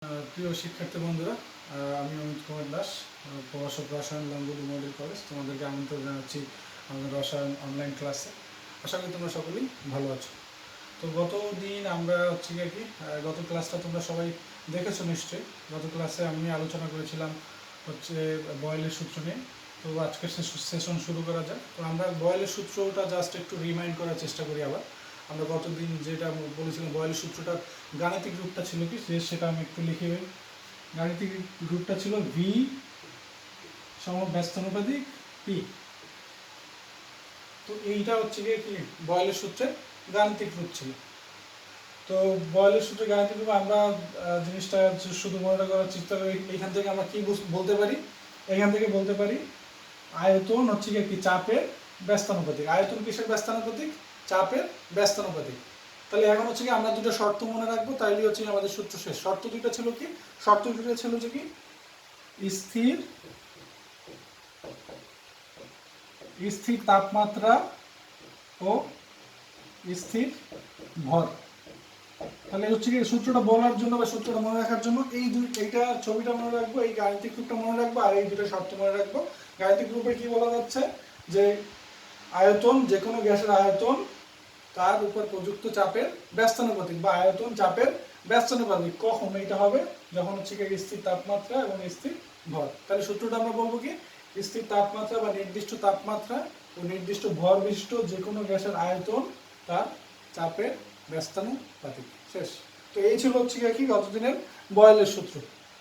প্রিয় শিক্ষার্থী বন্ধুরা, আমি অমিত কুমার দাস, প্রভাষক রসায়ন লাঙ্গুলি মডেল কলেজ। তোমাদেরকে আমন্ত্রণ জানাচ্ছি আমাদের রসায়ন অনলাইন ক্লাসে। আশা করি তোমরা সকলেই ভালো আছো। তো গত দিন আমরা গত ক্লাসটা তোমরা সবাই দেখেছো নিশ্চয়ই। গত ক্লাসে আমি আলোচনা করেছিলাম বয়েলের সূত্র নিয়ে। তো আজকের সেশন শুরু করা যাক। তো আমরা বয়েলের সূত্রটা জাস্ট একটু রিমাইন্ড করার চেষ্টা করি আবার। আমরা গতদিন যেটা বলেছিলাম বয়েলের সূত্রটার গাণিতিক রূপটা ছিল কি, সেটা আমি একটু লিখে। গাণিতিক রূপটা ছিল ভি ব্যস্তানুপাতিক পি। তো এইটা কি বয়েলের সূত্রের গাণিতিক রূপ ছিল। তো বয়েলের সূত্রে গাণিতিক রূপ আমরা জিনিসটা শুধু মনে করার চেষ্টা করি। এইখান থেকে আমরা কি বলতে পারি? এখান থেকে বলতে পারি আয়তন কি চাপের ব্যস্তানুপাতিক। আয়তন কিসের ব্যস্তানুপাতিক? চাপের ব্যস্তানুপাতিক। তাহলে এখন কি আমরা দুটো শর্ত মনে রাখবো, তাইলে আমাদের সূত্র শেষ। শর্ত দুটো ছিল কি? শর্ত দুটো ছিল কি স্থির স্থির তাপমাত্রা ও স্থির ভর। তাহলে কি সূত্রটা বলার জন্য বা সূত্রটা মনে রাখার জন্য এইটা ছবিটা মনে রাখবো, এই গাণিতিক রূপটা মনে রাখবো, আর এই দুটো শর্ত মনে রাখবো। গাণিতিক রূপে কি বলা যাচ্ছে যে আয়তন, যে কোনো গ্যাসের আয়তন তার উপর প্রযুক্ত চাপের ব্যস্তানুপাতিক, বা আয়তন চাপের ব্যস্তানুপাতিক। কখন এটা হবে? যখন স্থির তাপমাত্রা এবং স্থির ভর। তাহলে সূত্রটা আমরা বলবো কি স্থির তাপমাত্রা বা নির্দিষ্ট তাপমাত্রা ও নির্দিষ্ট ভর বিশিষ্ট যে কোনো গ্যাসের আয়তন তার চাপের ব্যস্তানুপাতিক। শেষ। তো এই ছিল কি গতদিনের বয়েলের সূত্র।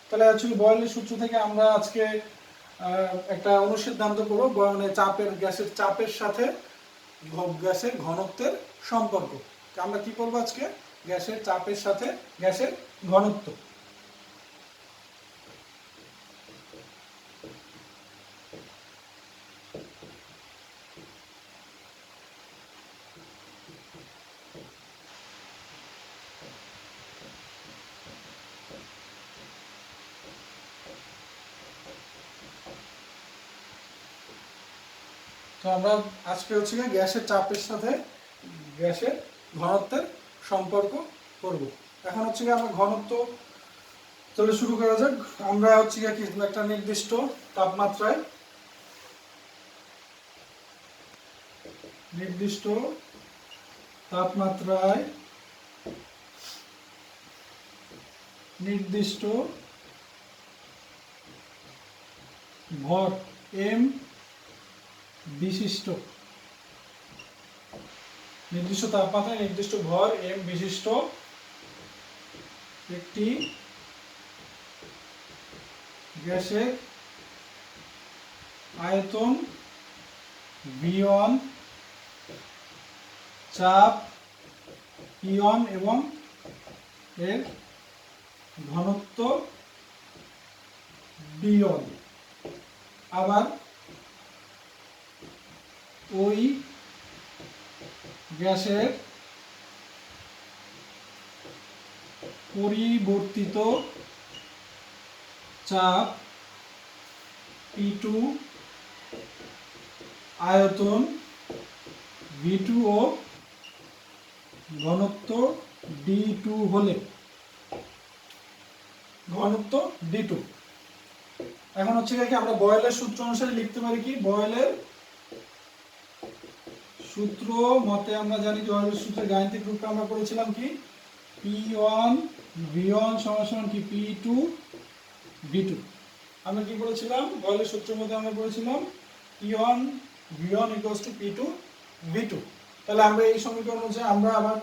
তাহলে বয়েলের সূত্র থেকে আমরা আজকে একটা অনুসিদ্ধান্ত করবো, মানে গ্যাসের চাপের সাথে গ্যাসের ঘনত্বের সম্পর্ক। আমরা কি করবো আজকে? গ্যাসের চাপের সাথে গ্যাসের ঘনত্ব। তো আমরা আজকে গ্যাসের চাপের সাথে গ্যাসের ঘনত্বের সম্পর্ক করব। এখন আমরা ঘনত্ব, তাহলে শুরু করা যাক। আমরা একটা নির্দিষ্ট তাপমাত্রায় নির্দিষ্ট ভর এম বিশিষ্ট, নির্দিষ্ট তাপমাত্রায় নির্দিষ্ট ভর এম বিশিষ্ট একটি গ্যাসের আয়তন V1, চাপ P1 এবং এর ঘনত্ব B1। আবার ওই গ্যাসের পরিবর্তিত চাপ P2, আয়তন V2 ও ঘনত্ব D2 হলে ঘনত্ব D2। এখন কি আমরা বয়েলের সূত্র অনুসারে লিখতে পারি কি? বয়েলের সূত্র মতে আমরা জানি যে বয়েলের সূত্রের গাণিতিক রূপটা আমরা করেছিলাম কি P1 V1 সমান কি P2 V2। আমরা কি করেছিলাম? বয়েলের সূত্রের মধ্যে আমরা করেছিলাম P1 V1 = P2 V2। তাহলে আমরা এই সমীকরণ অনুযায়ী আমরা আবার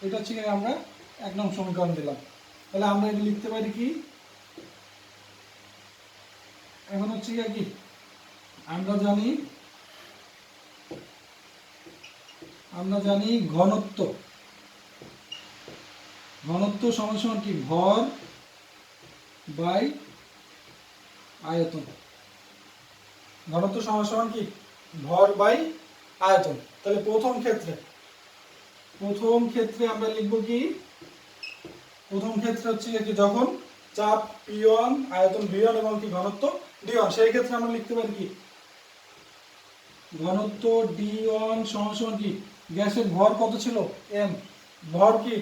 এটা আমরা এক নং সমীকরণ দিলাম। তাহলে আমরা এটা লিখতে পারি কি? এখন কি আমরা জানি ঘনত্ব সমান কি ভর বাই আয়তন। ঘনত্ব সমান কি ভর বাই আয়তন। তাহলে প্রথম ক্ষেত্রে আমরা লিখব কি? প্রথম ক্ষেত্রে কি যখন চাপ P1, আয়তন V1 এবং কি ঘনত্ব D1, সেই ক্ষেত্রে আমরা লিখতে পারি কি ঘনত্ব D1 সমান কি গ্যাসের ভর কত ছিল? m। ভর কি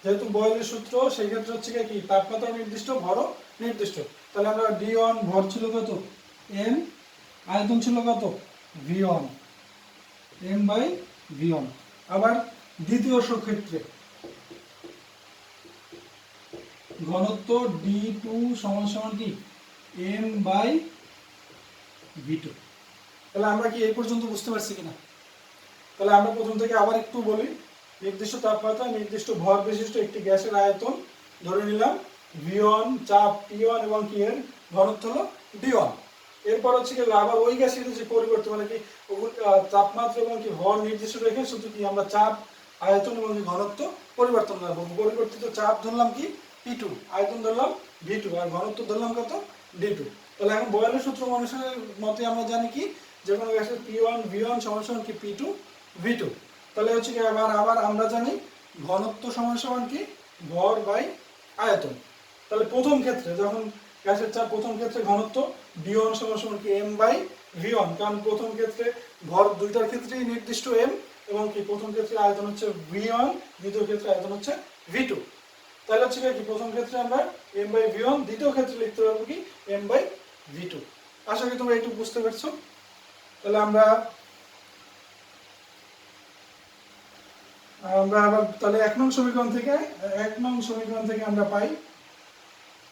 যেহেতু বয়েলের সূত্র সেই ক্ষেত্রে হচ্ছে কি তাপমাত্রা নির্দিষ্ট, ভরও নির্দিষ্ট। তাহলে আমরা d1 ভর ছিল কত m, আয়তন ছিল কত v1, m/v1। আবার দ্বিতীয় ক্ষেত্রে ঘনত্ব d2 সমান সমান কি m/v2। তাহলে আমরা কি এই পর্যন্ত বুঝতে পারছি কিনা? তাহলে আমরা প্রথম থেকে আবার একটু বলি। নির্দিষ্ট তাপমাত্রা নির্দিষ্ট ভর বিশিষ্ট একটি গ্যাসের আয়তন ধরে নিলাম v1, চাপ T1 এবং কি এর ঘনত্ব হলো d1। এরপর হচ্ছে কি আবার ওই গ্যাসের যে পরিবর্তন মানে কি তাপমাত্রা এবং কি ভর নির্দিষ্ট রেখে শুধু কি আমরা চাপ, আয়তন এবং ঘনত্ব পরিবর্তন করব। পরিবর্তিত চাপ ধরলাম কি P2, আয়তন ধরলাম V2 আর ঘনত্ব ধরলাম কত D2। তাহলে এখন বয়েলের সূত্র অনুসারে মতে আমরা জানি কি যে কোনো গ্যাসের P1 V1 সমান সমান কি P2 V2। তাহলে হচ্ছে কি আবার আমরা জানি ঘনত্ব সমান সমান কি ভর বাই আয়তন। তাহলে প্রথম ক্ষেত্রে যখন গ্যাসের চাপ, প্রথম ক্ষেত্রে ঘনত্ব d1 সমান সমান কি m/v1, কারণ প্রথম ক্ষেত্রে ভর দুইটার ক্ষেত্রেই নির্দিষ্ট m এবং কি প্রথম ক্ষেত্রে আয়তন হচ্ছে v1, দ্বিতীয় ক্ষেত্রে আয়তন হচ্ছে v2। তাহলে হচ্ছে কি প্রথম ক্ষেত্রে আমরা m/v1, দ্বিতীয় ক্ষেত্রে লিখতে পারবো কি m/v2। আশা করি তোমরা একটু বুঝতে পারছো। তাহলে আমরা আবার তাহলে 1 নং সমীকরণ থেকে আমরা পাই,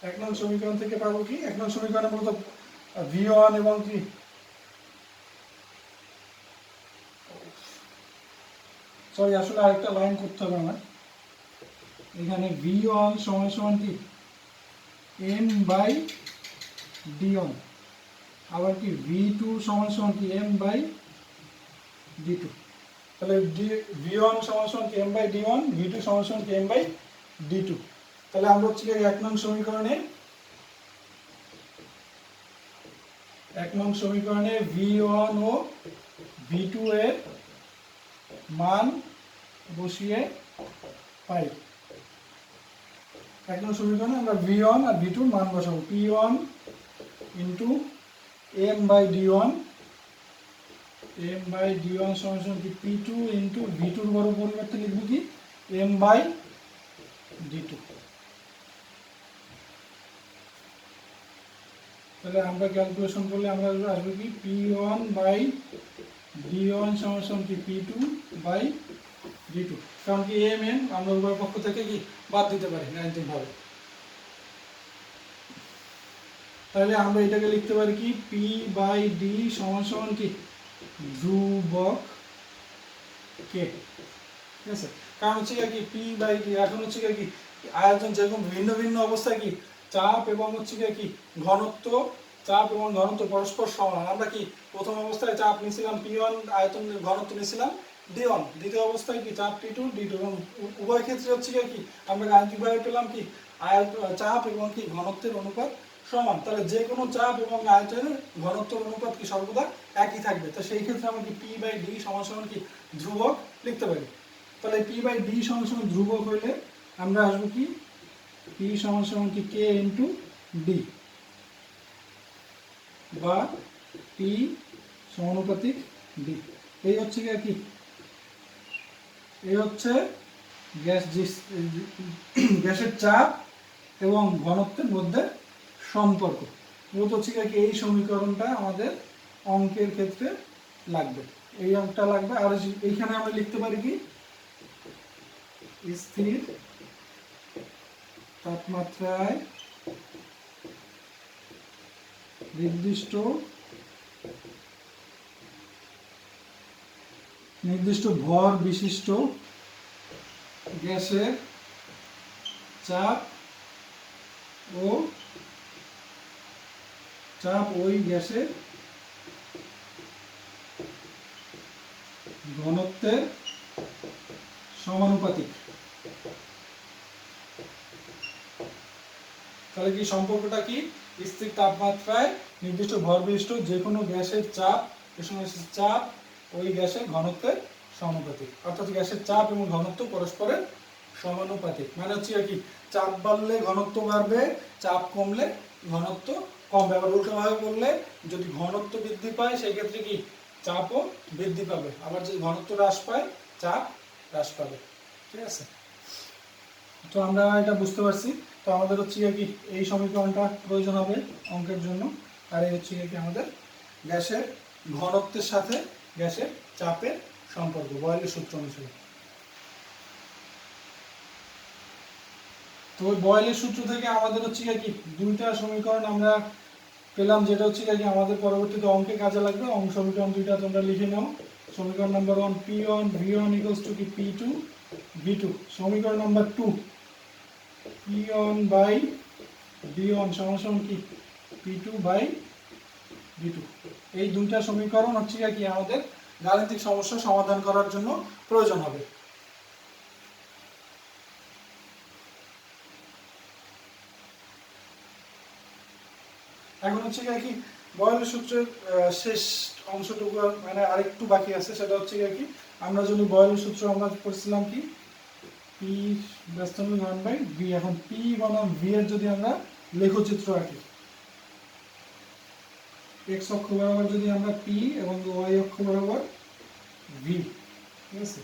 1 নং সমীকরণ থেকে পাবো কি 1 নং সমীকরণে মূলত v1 এবং কি আসলে আরেকটা লাইন করতে হবে আমার। এখানে v1 সমান সমান কি m/d1, আবার কি v2 সমান সমান কি m/d2। তাহলে v1 সমান সমান কি m/d1, v2 সমান সমান কি m/d2। তাহলে আমরা হচ্ছে 1 নং সমীকরণে v1 ও v2 এর মান বসিয়ে পাই। 1 নং সমীকরণে আমরা v1 আর v2 এর মান বসাবো। p1 ইনটু m/d1, m/d1 সমান সমান কি p2 ইনটু v2 এর বড় পরিবর্তে লিখব কি m/d2। তাহলে আমরা ক্যালকুলেশন করলে আমরা আসবে কি p1/d1 সমান সমান কি p2/d2, কারণ কি m n আমরা উভয় পক্ষ থেকে কি বাদ দিতে পারি গাণিতিক ভাবে। তাহলে আমরা এটাকে লিখতে পারি কি p/d সমান সমান কি ধ্রুবক k। ঠিক আছে, কারণ হচ্ছে কি p/d এখন হচ্ছে কি আয়তন যেরকম ভিন্ন ভিন্ন অবস্থায় কি চাপ এবং হচ্ছে কি ঘনত্ব, চাপ এবং ঘনত্ব পরস্পর সমান। আমরা কি প্রথম অবস্থায় চাপ নিয়েছিলাম p1, আয়তন ঘনত্ব নিয়েছিলাম d1, দ্বিতীয় অবস্থায় কি চাপ p2 d2, এবং উভয় ক্ষেত্রে হচ্ছে কি আমরা গাণিতিকভাবে পেলাম কি চাপ এবং কি ঘনত্বের অনুপাত সমান। তাহলে যে কোনো চাপ এবং আয়তনের ঘনত্বের অনুপাত কি সর্বদা একই থাকবে। তো সেই ক্ষেত্রে আমরা কি p/d সমান সমান কি ধ্রুবক লিখতে পারি। তাহলে p/d সমান সমান ধ্রুবক হইলে আমরা আসবো কি p সমান সমান কি k ইনটু d, বা p সমানুপাতিক d। এই হচ্ছে কি এই হচ্ছে গ্যাসের চাপ এবং ঘনত্বের মধ্যে সম্পর্ক। মূলত হচ্ছে কি এই সমীকরণটা আমাদের অঙ্কের ক্ষেত্রে লাগবে, এই অঙ্কটা লাগবে। আর এইখানে আমরা লিখতে পারি কি স্থির তাপমাত্রায় নির্দিষ্ট ভর বিশিষ্ট গ্যাসের চাপ ওই গ্যাসের ঘনত্বের সমানুপাতিক। তাহলে কি সম্পর্কটা কি স্থির তাপমাত্রায় নির্দিষ্ট ভর বিশিষ্ট যে কোনো গ্যাসের চাপ ওই গ্যাসের ঘনত্বের সমানুপাতিক, অর্থাৎ গ্যাসের চাপ এবং ঘনত্ব পরস্পরের সমানুপাতিক। মানে হচ্ছে কি চাপ বাড়লে ঘনত্ব বাড়বে, চাপ কমলে ঘনত্ব কমবে। আবার উল্টোভাবে বললে যদি ঘনত্ব বৃদ্ধি পায় সেই ক্ষেত্রে কি চাপও বৃদ্ধি পাবে, আবার যদি ঘনত্ব হ্রাস পায় চাপ হ্রাস পাবে। ঠিক আছে। তো আমরা এটা বুঝতে পারছি। তো আমাদের হচ্ছে কি এই সমীকরণটা প্রয়োজন হবে অঙ্কের জন্য। আর এই হচ্ছে কি আমাদের গ্যাসের ঘনত্বের সাথে গ্যাসের চাপের সম্পর্ক বয়েলের সূত্র অনুসারে। তো ওই বয়েলের সূত্র থেকে আমাদের হচ্ছে কি দুইটা সমীকরণ আমরা পেলাম, যেটা হচ্ছে কি আমাদের পরবর্তীতে অঙ্কে কাজে লাগবে। সমীকরণ দুইটা তোমরা লিখে নাও। সমীকরণ number 1 P1 V1 equals to কি P2 V2। সমীকরণ নাম্বার 2 P1 বাই V1 সমান সমান কি P2 বাই V2। এই দুইটা সমীকরণ হচ্ছে কি আমাদের গাণিতিক সমস্যা সমাধান করার জন্য প্রয়োজন হবে। এখন হচ্ছে কি বয়েলের সূত্রের শেষ অংশটুকু মানে আরেকটু বাকি আছে, সেটা হচ্ছে কি আমরা যদি বয়েলের সূত্র আমরা পড়ছিলাম কি পি ব্যস্তমিক 1/v। এখন পি বনাম ভি এর যদি আমরা লেখচিত্র আঁকি, এক্স অক্ষ বরাবর যদি আমরা পি এবং ওয়াই অক্ষ বরাবর ভি, ঠিক আছে।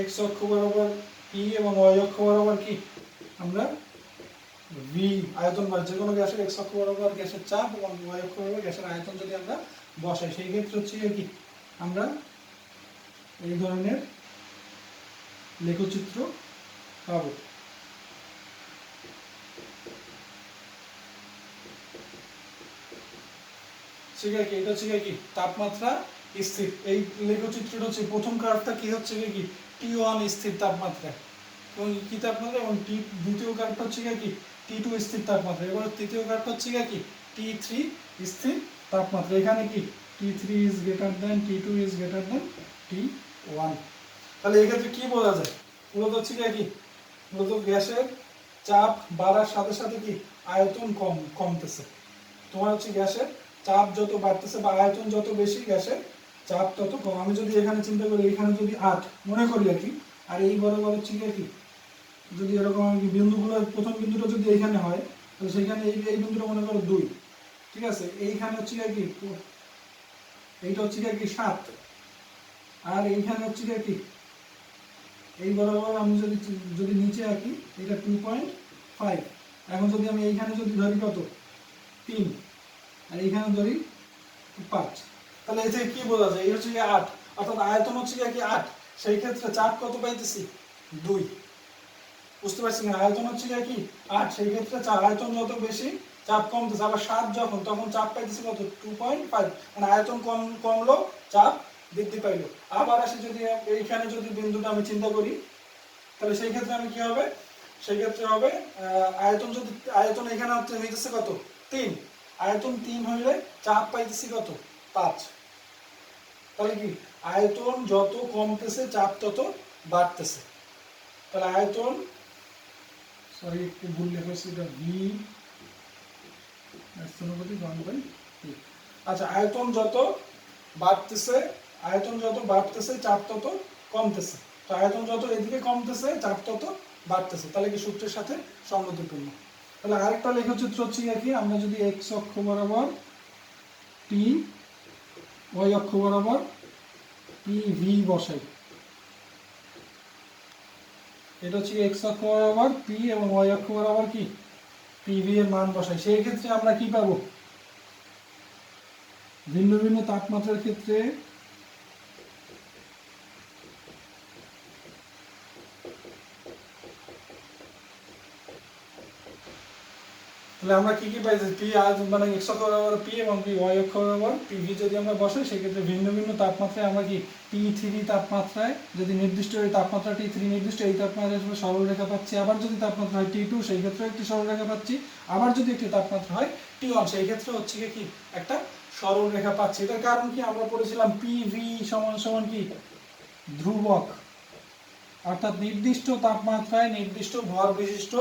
এক্স অক্ষ বরাবর পি এবং ওয়াই অক্ষ বরাবর কি আমরা ভি আয়তন বা যে কোনো গ্যাসের এক্স অক্ষ বরাবর গ্যাসের চাপ এবং ওয়াই অক্ষ বরাবর গ্যাসের আয়তন যদি আমরা বসাই, সেই ক্ষেত্রে হচ্ছে কি আমরা এই ধরনের লেখচিত্র পাবো। ঠিক আছে, এটা হচ্ছে কি তাপমাত্রা স্থির। এই লেখচিত্রটা হচ্ছে প্রথম কার্ভটা কি হচ্ছে কি T1 স্থির তাপমাত্রা এবং কি তাপমাত্রা, এবং দ্বিতীয় কার্ভটা হচ্ছে কি T2 স্থির তাপমাত্রা। এবার তৃতীয় কার্ভটা হচ্ছে কি T3 স্থির তাপমাত্রা। এখানে কি T3 is greater than T2 is greater than T1। তাহলে এই ক্ষেত্রে কি বলা যায়, মূলত হচ্ছে কি মূলত গ্যাসের চাপ বাড়ার সাথে সাথে কি আয়তন কমতেছে। তোমার হচ্ছে গ্যাসের চাপ যত বাড়তেছে বা আয়তন যত বেশি গ্যাসের চাপ তত কম। আমি যদি এখানে চিন্তা করি, এখানে যদি 8 মনে করি আর কি, আর এই বরাবর হচ্ছে কি যদি এরকম আর কি বিন্দুগুলো, প্রথম বিন্দুটা যদি এখানে হয় তো সেখানে এই বিন্দুটা মনে করো 2, ঠিক আছে। এইখানে হচ্ছে কি এইটা হচ্ছে কি 7, আর এইখানে হচ্ছে কি এই বরাবর আমি যদি নিচে আঁকি এটা 2.5। এখন যদি আমি এইখানে যদি ধরি কত 3, আর এইখানে ধরি 5, তাহলে এতে কি বোঝা যায়, এই হচ্ছে কি 8, অর্থাৎ আয়তন হচ্ছে কি 8, সেই ক্ষেত্রে চাপ কত পাইতেছি 2। বুঝতে পারছি না, আয়তন হচ্ছে কি 8, সেই ক্ষেত্রে আয়তন যত বেশি চাপ কমতেছে। আবার 7 যখন, তখন চাপ পাইতেছি কত 2.5, মানে আয়তন কমলো চাপ বৃদ্ধি পাইলো। আবার আসি যদি এইখানে যদি বিন্দুটা আমি চিন্তা করি, তাহলে সেই ক্ষেত্রে আমি কি হবে, সেই ক্ষেত্রে হবে আয়তন এখানে হইতেছে কত 3, আয়তন 3 হইলে চাপ পাইতেছি কত 5। তাহলে কি আয়তন যত কমতেছে চাপ তত বাড়তেছে। তাহলে আয়তন, সরি একটু ভুল লেখা, এটা ভি ব্যস্তনগতি 1/3। আচ্ছা, আয়তন যত বাড়তেছে চাপ তত কমতেছে। তো আয়তন যত এদিকে কমতেছে চাপ তত বাড়তেছে, তাহলে কি সূত্রের সাথে সঙ্গতিপূর্ণ। তাহলে আরেকটা লেখচিত্র হচ্ছে কি আমরা যদি এক্স অক্ষ বরাবর টি, ওয়াই অক্ষ বরাবর পি ভি বসাই, এটা হচ্ছে এক্স অক্ষ বরাবর পি এবং ওয়াই অক্ষ বরাবর কি পিভি এর মান বসাই, সেই ক্ষেত্রে আমরা কি পাবো, ভিন্ন ভিন্ন তাপমাত্রার ক্ষেত্রে তাহলে আমরা কি পাইছি, পি মানে এক্স অক্ষ বরাবর পি এবং পি ওয়াই অক্ষ বরাবর পিভি যদি আমরা বসাই, সেক্ষেত্রে ভিন্ন ভিন্ন তাপমাত্রায় আমরা কি T3 তাপমাত্রায়, যদি নির্দিষ্ট এই তাপমাত্রা T3 নির্দিষ্ট এই তাপমাত্রায় সরল রেখা পাচ্ছি। আবার যদি তাপমাত্রা হয় T2, সেই ক্ষেত্রে একটি সরল রেখা পাচ্ছি। আবার যদি একটি তাপমাত্রা হয় T1, সেই ক্ষেত্রে হচ্ছে কি একটা সরল রেখা পাচ্ছি। এটার কারণ কি আমরা পড়েছিলাম পিভি সমান সমান কি ধ্রুবক, অর্থাৎ নির্দিষ্ট তাপমাত্রায় নির্দিষ্ট ভর বিশিষ্ট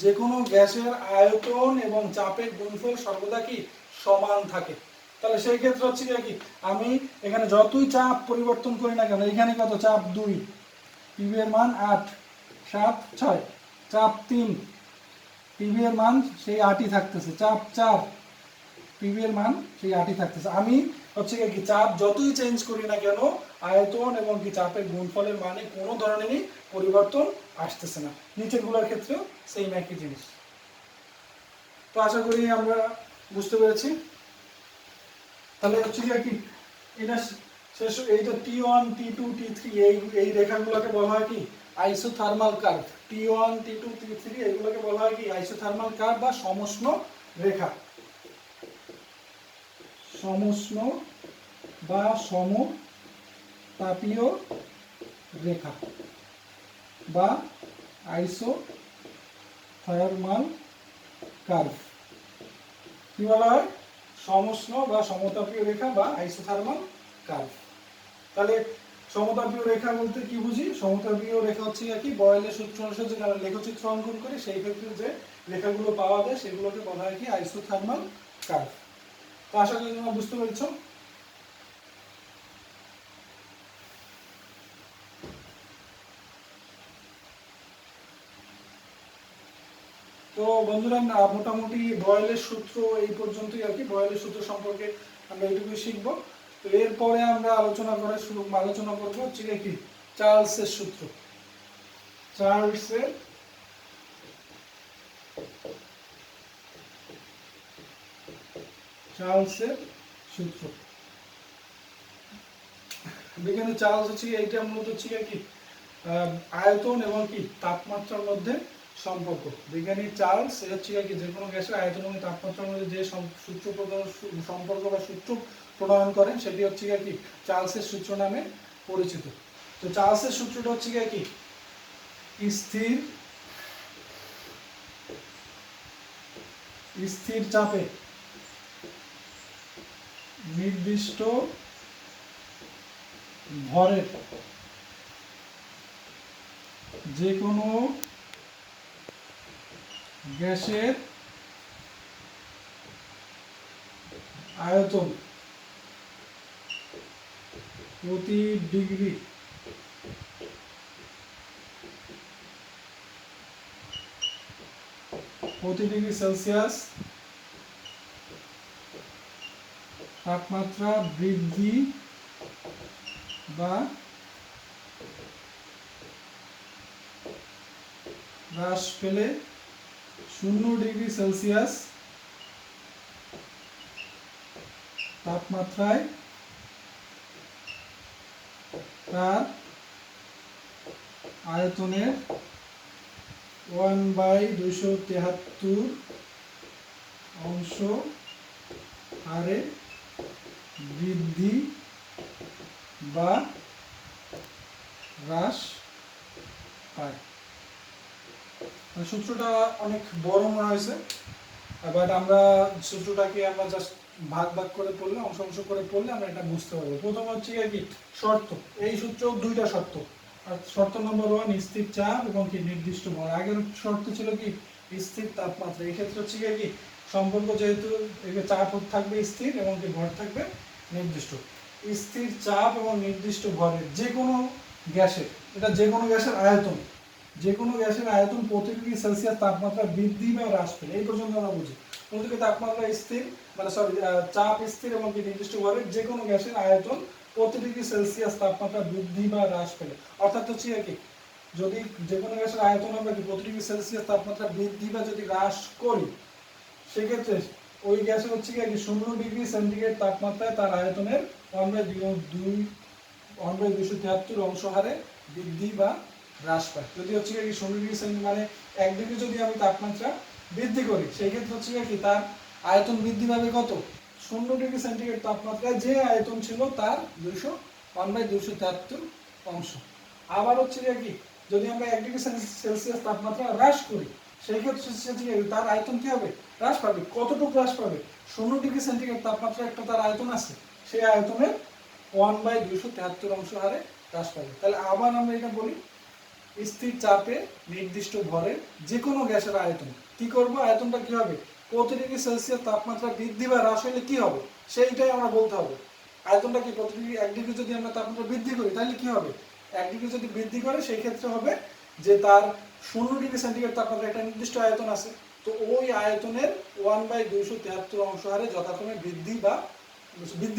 যে কোনো গ্যাসের আয়তন এবং চাপের গুণফল সর্বদা কি সমান থাকে। তাহলে সেই ক্ষেত্রে হচ্ছে কি আমি এখানে যতই চাপ পরিবর্তন করি না কেন, এখানে কত চাপ 2, পিভি এর মান 8, 7, 6, চাপ 3, পিভি এর মান সেই 8ই থাকতেছে, চাপ 4, পিভি এর মান সেই 8ই থাকতেছে। আমি হচ্ছে কি চাপ যতই চেঞ্জ করি না কেন আয়তন এবং কি চাপের গুণফলের মানে কোনো ধরনেরই পরিবর্তন আসতেছে না। নিচের গুলোর ক্ষেত্রেও সেই একই জিনিস। তো আশা করি আমরা বুঝতে পেরেছি। তাহলে হচ্ছে কি এটা শেষ, এইটা T1 T2 T3 এই রেখাগুলোকে বলা হয় কি isothermal curve. T1 T2 T3 এইগুলোকে বলা হয় কি আইসোথার্মাল কার্ভ বা সমষ্ণ রেখা, সমষ্ণ বা সমতাপীয় রেখা বা আইসোথার্মাল কার্ভ। কি বলা হয়? সমষ্ণ বা সমতাপীয় রেখা বা আইসোথার্মাল কার্ভ। তাহলে সমতাপীয় রেখা বলতে কি বুঝি? সমতাপীয় রেখা হচ্ছে কি বয়েলের সূত্র অনুসারে যদি আমরা লেখচিত্র অঙ্কন করি সেই ক্ষেত্রে যে রেখাগুলো পাওয়া যায় সেগুলোকে বলা হয় কি আইসোথার্মাল কার্ভ। তো আশা করি তোমরা বুঝতে পেরেছো। তো বন্ধুরা মোটামুটি বয়েলের সূত্র এই পর্যন্তই আর কি। বয়েলের সূত্র সম্পর্কে আমরা এইটুকুই শিখবো। তো এরপরে আমরা আলোচনা করবো হচ্ছে কি চার্লসের সূত্র। চার্লসের সূত্র। বিজ্ঞানী চার্লস হচ্ছে এইটা মূলত হচ্ছে কি আয়তন এবং কি তাপমাত্রার মধ্যে সম্পর্ক। বিজ্ঞানী চার্লস হচ্ছে কি যে কোনো গ্যাসের আয়তন এবং তাপমাত্রার মধ্যে যে সম্পর্ক বা সূত্র প্রণয়ন করেন সেটি হচ্ছে কি চার্লসের সূত্র নামে পরিচিত। তো চার্লসের সূত্রটা হচ্ছে কি স্থির চাপে নির্দিষ্ট ভরের যে কোনো গ্যাসের আয়তন প্রতি ডিগ্রি সেলসিয়াস তাপমাত্রা বৃদ্ধি বা হ্রাস পেলে 0 ডিগ্রি সেলসিয়াস তাপমাত্রায় তার আয়তনের 1/273 অংশ হারে বৃদ্ধি বা হ্রাস পায়। সূত্রটা অনেক বড় মনে হয়েছে, বাট আমরা সূত্রটাকে আমরা জাস্ট ভাগ করে পড়লে অংশ করে পড়লে আমরা এটা বুঝতে পারবো। প্রথম হচ্ছে কি শর্ত। এই সূত্র দুইটা শর্ত। আর শর্ত নম্বর 1 স্থির চাপ এবং কি নির্দিষ্ট ভর। আগের শর্ত ছিল কি স্থির তাপমাত্রা। এই ক্ষেত্রে হচ্ছে কি সম্পর্ক যেহেতু চাপ থাকবে স্থির এবং কি ভর থাকবে নির্দিষ্ট। স্থির চাপ এবং নির্দিষ্ট ভরের যে কোনো গ্যাসের, এটা যে কোনো গ্যাসের আয়তন, যে কোনো গ্যাসের আয়তন প্রতি ডিগ্রি সেলসিয়াস তাপমাত্রা বৃদ্ধি বা হ্রাস পেলে, এই পর্যন্ত আমরা বুঝি। প্রতিটি তাপমাত্রা স্থির মানে চাপ স্থির এবং নির্দিষ্ট ভরের যে কোনো গ্যাসের আয়তন প্রতি ডিগ্রি সেলসিয়াস তাপমাত্রা বৃদ্ধি বা হ্রাস পেলে, অর্থাৎ হচ্ছে কি যদি যে কোনো গ্যাসের আয়তন আমরা কি প্রতি ডিগ্রি সেলসিয়াস তাপমাত্রা বৃদ্ধি বা যদি হ্রাস করি সেক্ষেত্রে ওই গ্যাসের হচ্ছে কি 0 ডিগ্রি সেন্টিগ্রেড তাপমাত্রায় তার আয়তনের 1/273 অংশ হারে বৃদ্ধি বা হ্রাস পায়। যদি হচ্ছে কি 0 ডিগ্রি সেন্টিগ্রেড মানে 1 ডিগ্রি যদি আমি তাপমাত্রা বৃদ্ধি করি সেই ক্ষেত্রে হচ্ছে কি তার আয়তন বৃদ্ধি পাবে কত? 0 ডিগ্রি সেন্টিগ্রেড তাপমাত্রায় যে আয়তন ছিল তার 1/273 অংশ। আবার হচ্ছে কি যদি আমরা 1 ডিগ্রি সেলসিয়াস তাপমাত্রা হ্রাস করি সেই ক্ষেত্রে তার আয়তন কি হবে? হ্রাস পাবে। কতটুকু হ্রাস পাবে? 0 ডিগ্রি সেন্টিগ্রেড তাপমাত্রা একটা তার আয়তন আছে, সেই আয়তনের 1/273 অংশ হারে হ্রাস পাবে। তাহলে আবার আমরা এটা বলি স্থির চাপে নির্দিষ্ট ভরে যে কোনো গ্যাসের আয়তন কি করব? আয়তনটা কি হবে? প্রতি ডিগ্রি সেলসিয়াস তাপমাত্রা বৃদ্ধি বা হ্রাস হলে কি হবে সেইটাই আমরা বলতে হবে। আয়তনটা কি প্রতি ডিগ্রি 1 ডিগ্রি যদি আমরা তাপমাত্রা বৃদ্ধি করি তাহলে কি হবে? 1 ডিগ্রি যদি বৃদ্ধি করে সেই ক্ষেত্রে হবে যে তার 0 ডিগ্রি সেন্টিগ্রেড তাপমাত্রা একটা নির্দিষ্ট আয়তন আছে, তো ওই আয়তনের 1/273 অংশ হারে যথাক্রমে বৃদ্ধি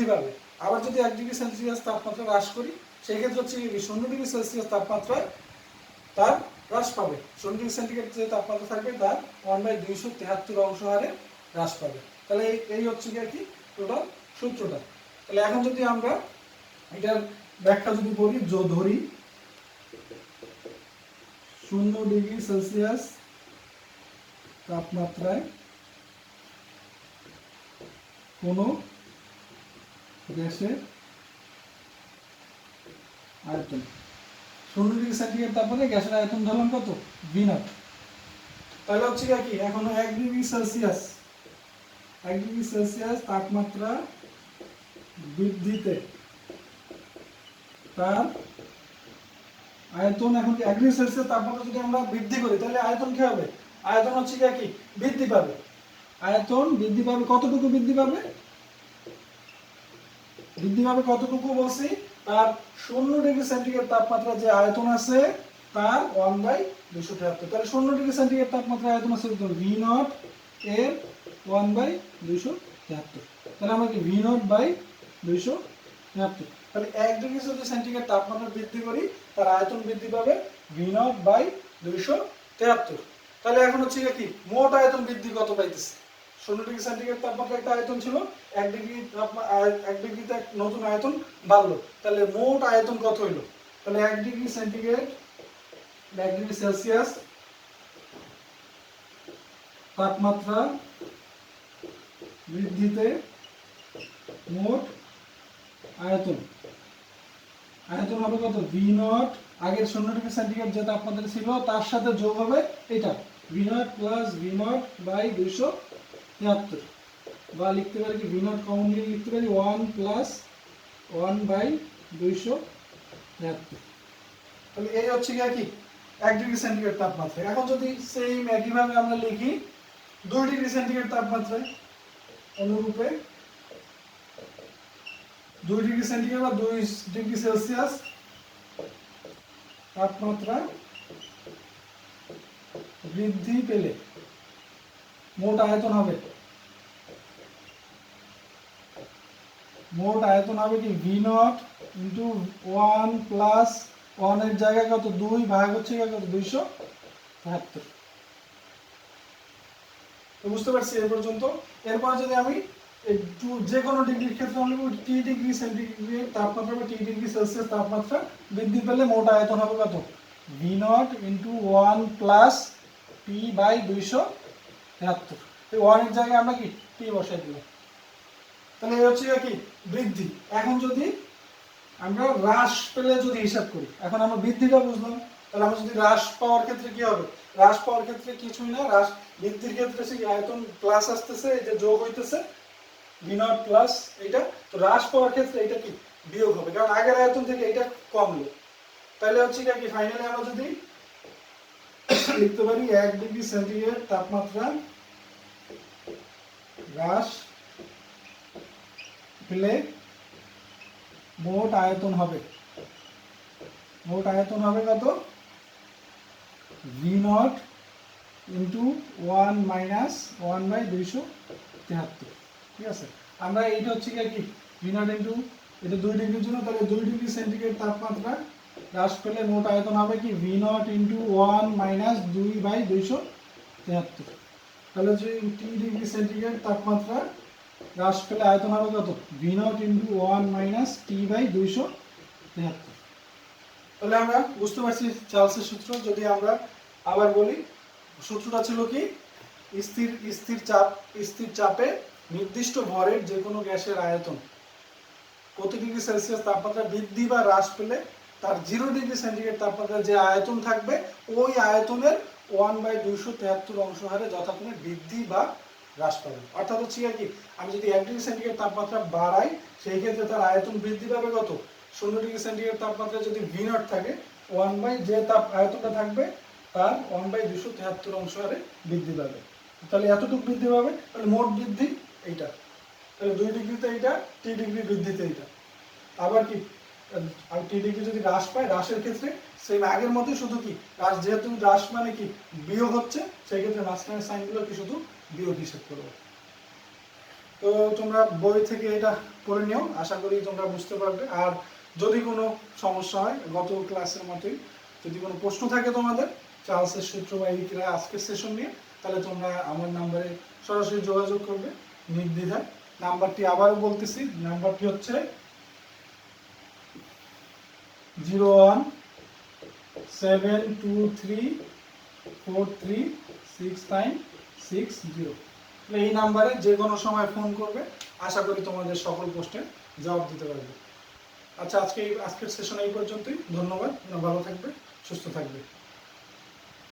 পাবে। আবার যদি 1 ডিগ্রি সেলসিয়াস তাপমাত্রা হ্রাস করি সেই ক্ষেত্রে হচ্ছে 0 ডিগ্রি সেলসিয়াস তাপমাত্রায় তার হ্রাস পাবে। 0 ডিগ্রি সেন্টিগ্রেড যে তাপমাত্রা থাকবে তার 1/273 অংশ হারে হ্রাস পাবে। তাহলে এই হচ্ছে কি টোটাল সূত্রটা। তাহলে এখন যদি আমরা এটার ব্যাখ্যা যদি করি, ধরি 0 ডিগ্রি সেলসিয়াস তাপমাত্রায় কোনো গ্যাসের আয়তন, 0 ডিগ্রি সেন্টিগ্রেড তাপমাত্রায় গ্যাসের আয়তন ধরলাম কত, V0। তাহলে হচ্ছে কি এখন 1 ডিগ্রি সেলসিয়াস তাপমাত্রা বৃদ্ধিতে তার আয়তন, এখন 1 ডিগ্রি সেলসিয়াস তাপমাত্রা যদি আমরা বৃদ্ধি করি তাহলে আয়তন কি হবে, আয়তন হচ্ছে কি বৃদ্ধি পাবে। আয়তন বৃদ্ধি পাবে, কতটুকু বৃদ্ধি পাবে, কতটুকু বলছি, তার 0 ডিগ্রি সেন্টিগ্রেড তাপমাত্রা যে আয়তন আছে তার 1/273। তাহলে 0 ডিগ্রি সেন্টিগ্রেড তাপমাত্রা আয়তন আছে V0 এর 1/273। তাহলে আমরা কি V0/273, তাহলে 1 ডিগ্রি যদি সেন্টিগ্রেড তাপমাত্রা বৃদ্ধি করি তার আয়তন বৃদ্ধি পাবে V0/273। তাহলে এখন হচ্ছে কি মোট আয়তন বৃদ্ধি কত পাইতেছে, 0 ডিগ্রি সেন্টিগ্রেড তাপমাত্রা একটা আয়তন ছিল, 1 ডিগ্রিতে নতুন আয়তন বাড়লো, তাহলে মোট আয়তন কত হইলো, তাহলে 1 ডিগ্রি সেলসিয়াস তাপমাত্রা বৃদ্ধিতে মোট আয়তন হবে কত, V0 আগের 0 ডিগ্রি সেন্টিগ্রেড যে তাপমাত্রা ছিল তার সাথে যোগ হবে এটা V0 প্লাস V0/273, বা লিখতে পারি কি V0 কমনলি লিখতে পারি 1 প্লাস 1/273। তাহলে এই হচ্ছে কি 1 ডিগ্রি সেন্টিগ্রেড তাপমাত্রা। এখন যদি সেম একইভাবে আমরা লিখি 2 ডিগ্রি সেন্টিগ্রেড তাপমাত্রায়, অনুরূপে 2 ডিগ্রি সেন্টিগ্রেড বা 2 ডিগ্রি সেলসিয়াস তাপমাত্রা বৃদ্ধি পেলে মোট আয়তন হবে কি V0 ইন্টু 1 প্লাস 1 এর জায়গায় কত 2 ভাগ হচ্ছে কত 273। তো বুঝতে পারছি এই পর্যন্ত। এরপর যদি আমি যে কোনো ডিগ্রির ক্ষেত্রে আমি T ডিগ্রি সেন্টিগ্রেড তাপমাত্রা বা T ডিগ্রি সেলসিয়াস তাপমাত্রা বৃদ্ধি পেলে মোট আয়তন হবে কত, V0 ইন্টু 1 প্লাস P/273। এই 1 এর জায়গায় আমরা কি T বসাই দিলাম। তাহলে এই হচ্ছে কি বৃদ্ধি। এখন যদি আমরা হ্রাস পেলে যদি হিসাব করি, এখন আমরা বৃদ্ধিটা বুঝলাম, তাহলে আমরা যদি হ্রাস পাওয়ার ক্ষেত্রে কি হবে, হ্রাস পাওয়ার ক্ষেত্রে কিছুই না, হ্রাস বৃদ্ধির ক্ষেত্রে সেই আয়তন প্লাস আসতেছে, এই যে যোগ হইতেছে V0 প্লাস এটা, তো হ্রাস পাওয়ার ক্ষেত্রে এটা কি বিয়োগ হবে, কারণ আগের আয়তন থেকে এটা কমলো। তাহলে হচ্ছে কি ফাইনালি আমরা যদি লিখতে পারি 1 ডিগ্রি সেন্টিগ্রেড তাপমাত্রা হ্রাস পেলে মোট আয়তন হবে কত, V0 ইন্টু 1 মাইনাস 1/273। ঠিক আছে, আমরা এইটা হচ্ছে কি V0 ইন্টু এটা 2 ডিগ্রির জন্য, তাহলে 2 ডিগ্রি সেন্টিগ্রেড তাপমাত্রা হ্রাস পেলে মোট আয়তন হবে কি V0 ইন্টু 1 মাইনাস 2/273। তাহলে যে T ডিগ্রি সেন্টিগ্রেড তাপমাত্রা হ্রাস পেলে আয়তন হবে কত, V0 ইন্টু 1 মাইনাস T/273। তাহলে আমরা বুঝতে পারছি চার্লসের সূত্র। যদি আমরা আবার বলি, সূত্রটা ছিল কি স্থির চাপে নির্দিষ্ট ভরের যে কোনো গ্যাসের আয়তন প্রতি ডিগ্রি সেলসিয়াস তাপমাত্রা বৃদ্ধি বা হ্রাস পেলে তার 0 ডিগ্রি সেন্টিগ্রেড তাপমাত্রা যে আয়তন থাকবে ওই আয়তনের 1/273 অংশ হারে যথাক্রমে বৃদ্ধি বা হ্রাস পাবে। অর্থাৎ হচ্ছে কি আমি যদি 1 ডিগ্রি সেন্টিগ্রেড তাপমাত্রা বাড়াই সেই ক্ষেত্রে তার আয়তন বৃদ্ধি পাবে কত, 0 ডিগ্রি সেন্টিগ্রেড তাপমাত্রা যদি V0 থাকে 1 যে আয়তনটা থাকবে তার 1/273 অংশ হারে বৃদ্ধি পাবে। তাহলে এতটুকু বৃদ্ধি পাবে, তাহলে মোট বৃদ্ধি এইটা, তাহলে 2 ডিগ্রিতে এইটা, T ডিগ্রি বৃদ্ধিতে এইটা। আবার কি T ডিগ্রি যদি হ্রাস পায়, হ্রাসের ক্ষেত্রে সেম আগের মতোই, শুধু কি হ্রাস যেহেতু হ্রাস মানে কি বিয়োগ হচ্ছে, সেই ক্ষেত্রে মাঝখানের সাইনগুলো কি শুধু বিয়োগ হিসেব করবো। তো তোমরা বই থেকে এটা পড়ে নিও, আশা করি তোমরা বুঝতে পারবে। আর যদি কোনো সমস্যা হয় গত ক্লাসের মতোই, যদি কোনো প্রশ্ন থাকে তোমাদের চার্লসের সূত্র বা এই আজকের সেশন নিয়ে, তাহলে তোমরা আমার নাম্বারে সরাসরি যোগাযোগ করবে নির্দ্বিধায়। নাম্বারটি আবারও বলতেছি, নাম্বারটি হচ্ছে 0172343696 এই নাম্বারে যে কোনো সময় ফোন করবে, আশা করি তোমাদের সকল প্রশ্নের জবাব দিতে পারবে। আচ্ছা, আজকের সেশন এই পর্যন্তই। ধন্যবাদ, ভালো থাকবে, সুস্থ থাকবে।